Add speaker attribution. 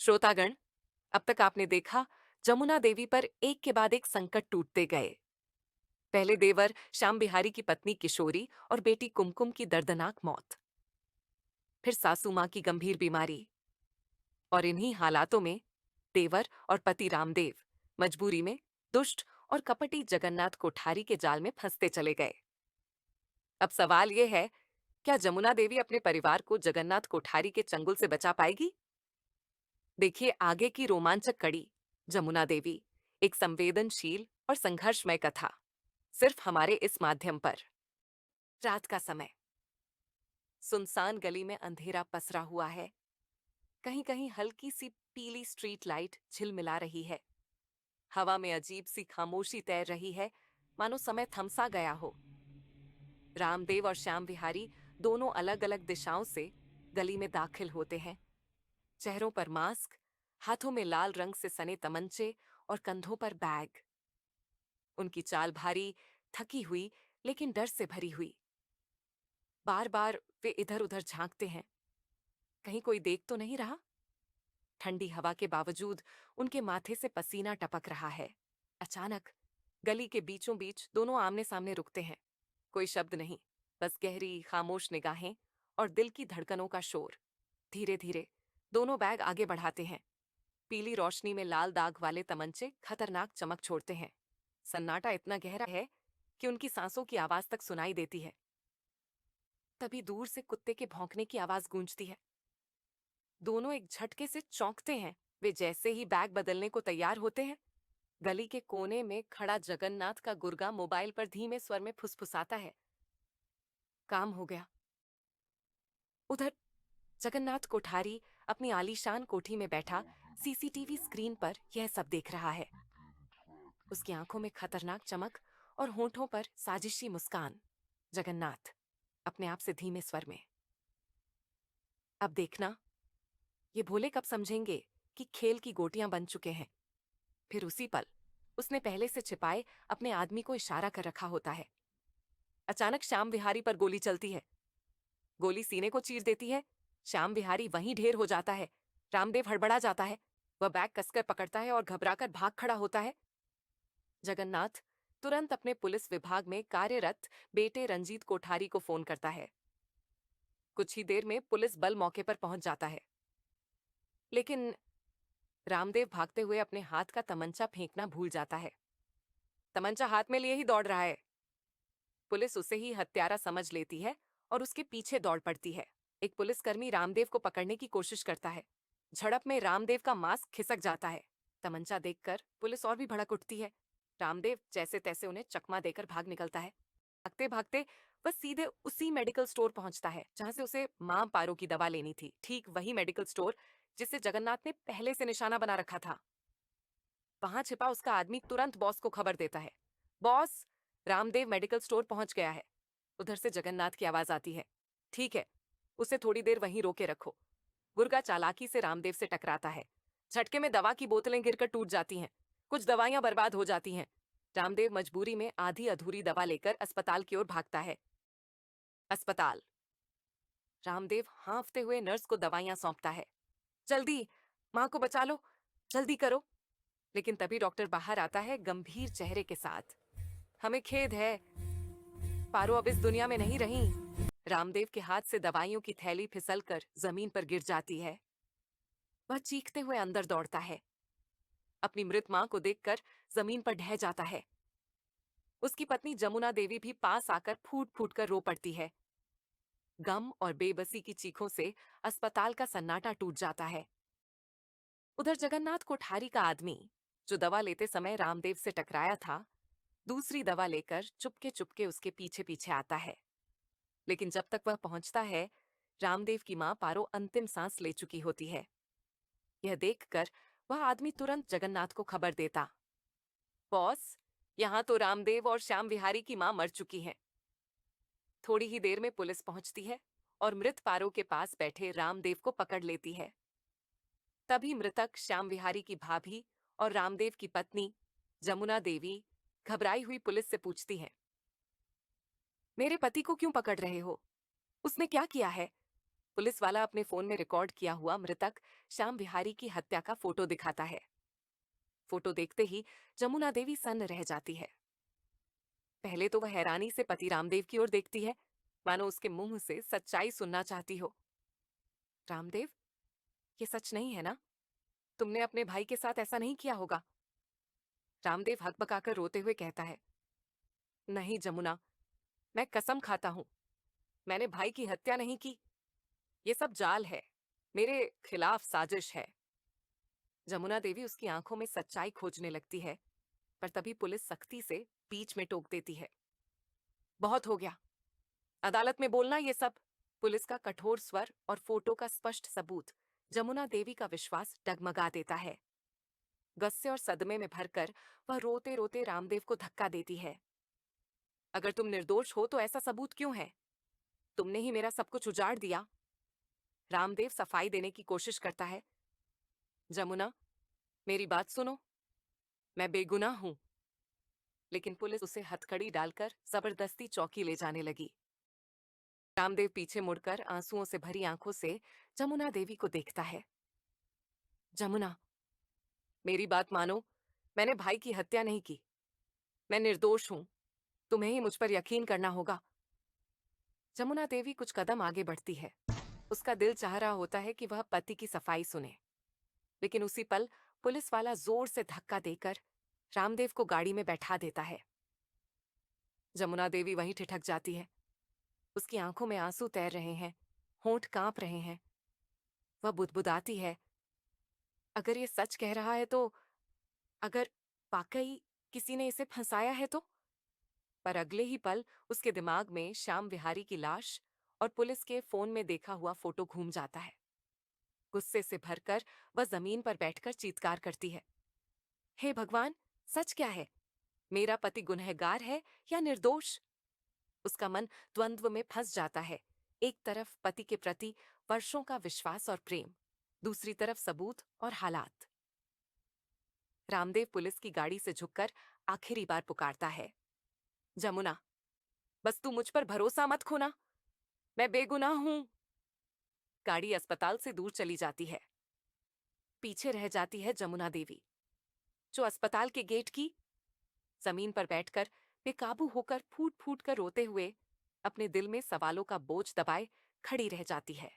Speaker 1: श्रोतागण, अब तक आपने देखा जमुना देवी पर एक के बाद एक संकट टूटते गए। पहले देवर श्याम बिहारी की पत्नी किशोरी और बेटी कुमकुम की दर्दनाक मौत, फिर सासू मां की गंभीर बीमारी, और इन्हीं हालातों में देवर और पति रामदेव मजबूरी में दुष्ट और कपटी जगन्नाथ कोठारी के जाल में फंसते चले गए। अब सवाल यह है, क्या जमुना देवी अपने परिवार को जगन्नाथ कोठारी के चंगुल से बचा पाएगी? देखिए आगे की रोमांचक कड़ी, जमुना देवी, एक संवेदनशील और संघर्षमय कथा, सिर्फ हमारे इस माध्यम पर। रात का समय, सुनसान गली में अंधेरा पसरा हुआ है। कहीं कहीं हल्की सी पीली स्ट्रीट लाइट झिलमिला रही है। हवा में अजीब सी खामोशी तैर रही है, मानो समय थमसा गया हो। रामदेव और श्याम विहारी दोनों अलग अलग दिशाओं से गली में दाखिल होते हैं। चेहरों पर मास्क, हाथों में लाल रंग से सने तमंचे और कंधों पर बैग। उनकी चाल भारी, थकी हुई, लेकिन डर से भरी हुई। बार बार वे इधर उधर झांकते हैं, कहीं कोई देख तो नहीं रहा। ठंडी हवा के बावजूद उनके माथे से पसीना टपक रहा है। अचानक गली के बीचों बीच दोनों आमने सामने रुकते हैं। कोई शब्द नहीं, बस गहरी खामोश निगाहें और दिल की धड़कनों का शोर। धीरे धीरे दोनों बैग आगे बढ़ाते हैं। पीली रोशनी में लाल दाग वाले तमंचे खतरनाक चमक छोड़ते हैं। सन्नाटा इतना गहरा है कि उनकी सांसों की आवाज तक सुनाई देती है। तभी दूर से कुत्ते के भौंकने की आवाज गूंजती है। दोनों एक झटके से चौंकते हैं। वे जैसे ही बैग बदलने को तैयार होते हैं, गली के कोने में खड़ा जगन्नाथ का गुर्गा मोबाइल पर धीमे स्वर में फुसफुसाता है। काम हो गया। उधर जगन्नाथ कोठारी अपनी आलीशान कोठी में बैठा सीसीटीवी स्क्रीन पर यह सब देख रहा है। उसकी आंखों में खतरनाक चमक और होठों पर साजिशी मुस्कान। जगन्नाथ अपने आप से धीमे स्वर में, अब देखना, ये भोले कब समझेंगे कि खेल की गोटियां बन चुके हैं। फिर उसी पल उसने पहले से छिपाए अपने आदमी को इशारा कर रखा होता है। अचानक श्याम विहारी पर गोली चलती है। गोली सीने को चीर देती है। श्याम विहारी वहीं ढेर हो जाता है। रामदेव हड़बड़ा जाता है। वह बैग कसकर पकड़ता है और घबराकर भाग खड़ा होता है। जगन्नाथ तुरंत अपने पुलिस विभाग में कार्यरत बेटे रंजीत कोठारी को फोन करता है। कुछ ही देर में पुलिस बल मौके पर पहुंच जाता है। लेकिन रामदेव भागते हुए अपने हाथ का तमंचा फेंकना भूल जाता है। तमंचा हाथ में लिए ही दौड़ रहा है। पुलिस उसे ही हत्यारा समझ लेती है और उसके पीछे दौड़ पड़ती है। एक पुलिसकर्मी रामदेव को पकड़ने की कोशिश करता है। झड़प में रामदेव का मास्क खिसक जाता है। तमंचा देखकर पुलिस और भी भड़क उठती है। रामदेव जैसे तैसे उन्हें चकमा देकर भाग निकलता है। भागते भागते वह सीधे उसी मेडिकल स्टोर पहुंचता है जहां से उसे मां पारो की दवा लेनी थी। ठीक वही मेडिकल स्टोर जिसे जगन्नाथ ने पहले से निशाना बना रखा था। वहां छिपा उसका आदमी तुरंत बॉस को खबर देता है। बॉस, रामदेव मेडिकल स्टोर पहुंच गया है। उधर से जगन्नाथ की आवाज आती है। ठीक है, उसे थोड़ी देर वहीं रोके रखो। गुर्गा चालाकी से रामदेव से टकराता है। झटके में दवा की बोतलें गिरकर टूट जाती हैं। कुछ दवाइयां बर्बाद हो जाती हैं। रामदेव मजबूरी में आधी अधूरी दवा लेकर अस्पताल की ओर भागता है। अस्पताल। रामदेव हांफते हुए नर्स को दवाइयां सौंपता है। जल्दी, मां को बचा लो, जल्दी करो। लेकिन तभी डॉक्टर बाहर आता है गंभीर चेहरे के साथ। हमें खेद है, पारो अब इस दुनिया में नहीं रही। रामदेव के हाथ से दवाइयों की थैली फिसलकर जमीन पर गिर जाती है। वह चीखते हुए अंदर दौड़ता है। अपनी मृत मां को देखकर जमीन पर ढह जाता है। उसकी पत्नी जमुना देवी भी पास आकर फूट फूट कर रो पड़ती है। गम और बेबसी की चीखों से अस्पताल का सन्नाटा टूट जाता है। उधर जगन्नाथ कोठारी का आदमी, जो दवा लेते समय रामदेव से टकराया था, दूसरी दवा लेकर चुपके चुपके उसके पीछे पीछे आता है। लेकिन जब तक वह पहुंचता है, रामदेव की मां पारो अंतिम सांस ले चुकी होती है। यह देखकर वह आदमी तुरंत जगन्नाथ को खबर देता। बॉस, यहां तो रामदेव और श्याम विहारी की मां मर चुकी हैं। थोड़ी ही देर में पुलिस पहुंचती है और मृत पारो के पास बैठे रामदेव को पकड़ लेती है। तभी मृतक श्याम विहारी की भाभी और रामदेव की पत्नी जमुना देवी घबराई हुई पुलिस से पूछती हैं, मेरे पति को क्यों पकड़ रहे हो? उसने क्या किया है? पुलिस वाला अपने फोन में रिकॉर्ड किया हुआ मृतक श्याम बिहारी की हत्या का फोटो दिखाता है। फोटो देखते ही जमुना देवी सन्न रह जाती है। पहले तो वह हैरानी से पति रामदेव की ओर देखती है, मानो उसके मुंह से सच्चाई सुनना चाहती हो। रामदेव, ये सच नहीं है ना? तुमने अपने भाई के साथ ऐसा नहीं किया होगा। रामदेव हकबकाकर रोते हुए कहता है, नहीं जमुना, मैं कसम खाता हूं, मैंने भाई की हत्या नहीं की। ये सब जाल है, मेरे खिलाफ साजिश है। जमुना देवी उसकी आंखों में सच्चाई खोजने लगती है, पर तभी पुलिस सख्ती से बीच में टोक देती है। बहुत हो गया, अदालत में बोलना ये सब। पुलिस का कठोर स्वर और फोटो का स्पष्ट सबूत जमुना देवी का विश्वास डगमगा देता है। गुस्से और सदमे में भरकर वह रोते रोते रामदेव को धक्का देती है। अगर तुम निर्दोष हो तो ऐसा सबूत क्यों है? तुमने ही मेरा सब कुछ उजाड़ दिया। रामदेव सफाई देने की कोशिश करता है। जमुना, मेरी बात सुनो, मैं बेगुनाह हूं। लेकिन पुलिस उसे हथकड़ी डालकर जबरदस्ती चौकी ले जाने लगी। रामदेव पीछे मुड़कर आंसुओं से भरी आंखों से जमुना देवी को देखता है। जमुना, मेरी बात मानो, मैंने भाई की हत्या नहीं की। मैं निर्दोष हूं, तुम्हें ही मुझ पर यकीन करना होगा। जमुना देवी कुछ कदम आगे बढ़ती है। उसका दिल चाह रहा होता है कि वह पति की सफाई सुने, लेकिन उसी पल पुलिस वाला जोर से धक्का देकर रामदेव को गाड़ी में बैठा देता है। जमुना देवी वहीं ठिठक जाती है। उसकी आंखों में आंसू तैर रहे हैं, होंठ कांप रहे हैं। वह बुदबुदाती है, अगर ये सच कह रहा है तो, अगर वाकई किसी ने इसे फंसाया है तो। पर अगले ही पल उसके दिमाग में श्याम विहारी की लाश और पुलिस के फोन में देखा हुआ फोटो घूम जाता है। गुस्से से भरकर वह जमीन पर बैठकर चीत्कार करती है, हे भगवान, सच क्या है? मेरा पति गुनहगार है या निर्दोष? उसका मन द्वंद्व में फंस जाता है। एक तरफ पति के प्रति वर्षों का विश्वास और प्रेम, दूसरी तरफ सबूत और हालात। रामदेव पुलिस की गाड़ी से झुककर आखिरी बार पुकारता है, जमुना, बस तू मुझ पर भरोसा मत खोना, मैं बेगुनाह हूं। गाड़ी अस्पताल से दूर चली जाती है। पीछे रह जाती है जमुना देवी, जो अस्पताल के गेट की जमीन पर बैठकर बेकाबू होकर फूट फूट कर रोते हुए अपने दिल में सवालों का बोझ दबाए खड़ी रह जाती है।